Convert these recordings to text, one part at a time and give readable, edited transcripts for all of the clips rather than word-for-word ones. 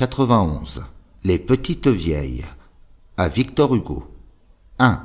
91. Les petites vieilles. À Victor Hugo. 1.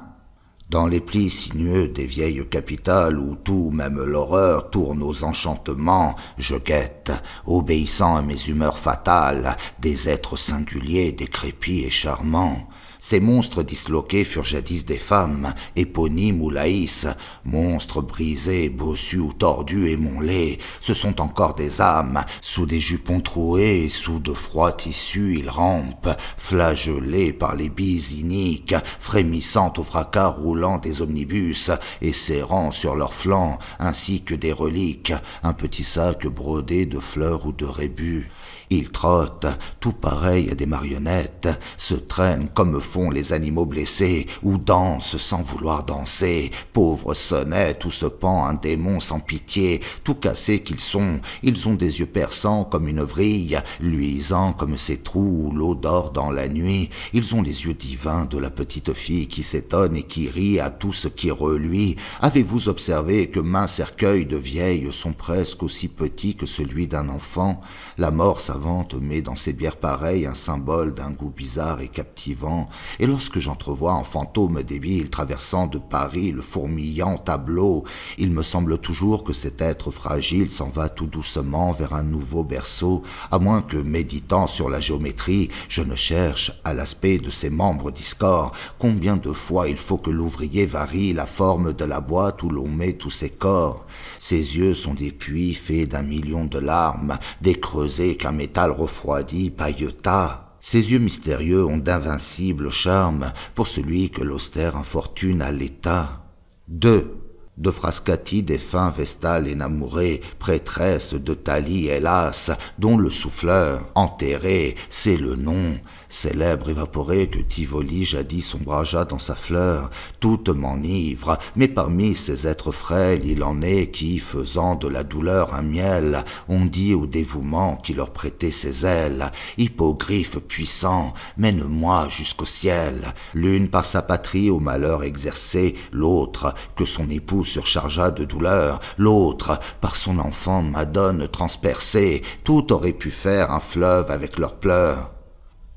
Dans les plis sinueux des vieilles capitales où tout, même l'horreur, tourne aux enchantements, je guette, obéissant à mes humeurs fatales, des êtres singuliers, décrépits et charmants. Ces monstres disloqués furent jadis des femmes, éponymes ou laïs, monstres brisés, bossus ou tordus et monlés, ce sont encore des âmes, sous des jupons troués, sous de froids tissus ils rampent, flagellés par les bises iniques, frémissant au fracas roulant des omnibus, et serrant sur leurs flancs, ainsi que des reliques, un petit sac brodé de fleurs ou de rébus. Ils trottent, tout pareils à des marionnettes, se traînent comme font les animaux blessés, ou dansent sans vouloir danser, pauvres sonnettes où se pend un démon sans pitié, tout cassés qu'ils sont, ils ont des yeux perçants comme une vrille, luisants comme ces trous où l'eau dort dans la nuit, ils ont les yeux divins de la petite fille qui s'étonne et qui rit à tout ce qui reluit. Avez-vous observé que maints cercueils de vieilles sont presque aussi petits que celui d'un enfant? La mort savante met dans ces bières pareilles un symbole d'un goût bizarre et captivant, et lorsque j'entrevois en fantôme débile traversant de Paris le fourmillant tableau, il me semble toujours que cet être fragile s'en va tout doucement vers un nouveau berceau, à moins que, méditant sur la géométrie, je ne cherche, à l'aspect de ses membres discords, combien de fois il faut que l'ouvrier varie la forme de la boîte où l'on met tous ses corps. Ses yeux sont des puits faits d'1 million de larmes, des creusets qu'un métal refroidi pailleta. Ses yeux mystérieux ont d'invincibles charmes pour celui que l'austère infortune à l'état. 2. De Frascati, défunt Vestale énamourée, prêtresse de Thalie, hélas, dont le souffleur, enterré, c'est le nom, célèbre évaporé que Tivoli jadis ombragea dans sa fleur, toute m'enivre, mais parmi ces êtres frêles, il en est qui, faisant de la douleur un miel, on dit au dévouement qui leur prêtait ses ailes, hippogriffe puissant, mène-moi jusqu'au ciel, l'une par sa patrie au malheur exercé, l'autre que son époux surchargea de douleur, l'autre par son enfant madone transpercée, tout aurait pu faire un fleuve avec leurs pleurs.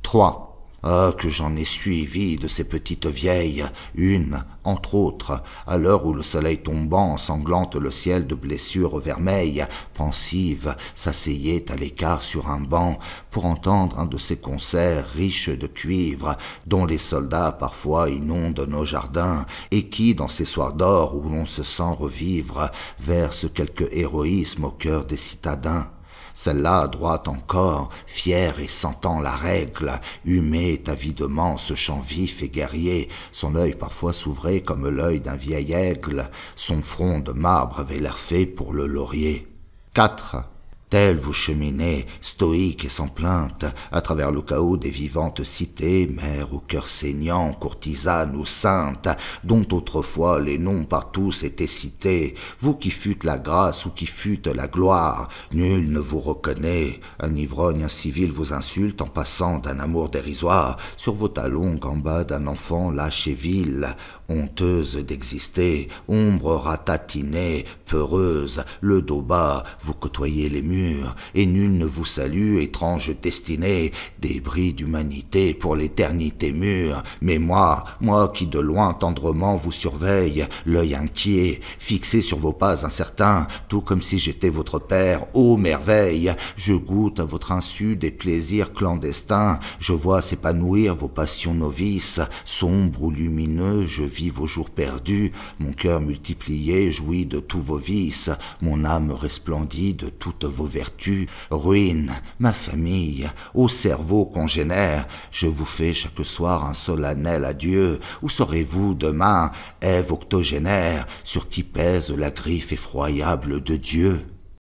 3. Ah, que j'en ai suivi de ces petites vieilles, une, entre autres, à l'heure où le soleil tombant ensanglante le ciel de blessures vermeilles, pensive, s'asseyait à l'écart sur un banc pour entendre un de ces concerts riches de cuivre dont les soldats parfois inondent nos jardins et qui, dans ces soirs d'or où l'on se sent revivre, verse quelque héroïsme au cœur des citadins. Celle-là, droite encore, fière et sentant la règle, humait avidement ce chant vif et guerrier, son œil parfois s'ouvrait comme l'œil d'un vieil aigle, son front de marbre avait l'air fait pour le laurier. 4. Tel vous cheminez, stoïque et sans plainte, à travers le chaos des vivantes cités, mères au cœur saignant, courtisanes ou saintes, dont autrefois les noms par tous étaient cités, vous qui fûtes la grâce ou qui fûtes la gloire, nul ne vous reconnaît, un ivrogne incivil vous insulte en passant d'un amour dérisoire, sur vos talons gambade d'un enfant lâche et vil, honteuse d'exister, ombre ratatinée, peureuse, le dos bas, vous côtoyez les murs, et nul ne vous salue, étrange destinée, débris d'humanité pour l'éternité mûre. Mais moi qui de loin tendrement vous surveille, l'œil inquiet, fixé sur vos pas incertains, tout comme si j'étais votre père, ô merveille, je goûte à votre insu des plaisirs clandestins, je vois s'épanouir vos passions novices, sombres ou lumineux, je vis vos jours perdus, mon cœur multiplié jouit de tous vos vices, mon âme resplendit de toutes vos vertus, ruine, ma famille, ô cerveau congénère, je vous fais chaque soir un solennel adieu, où serez-vous demain, Ève octogénaire, sur qui pèse la griffe effroyable de Dieu?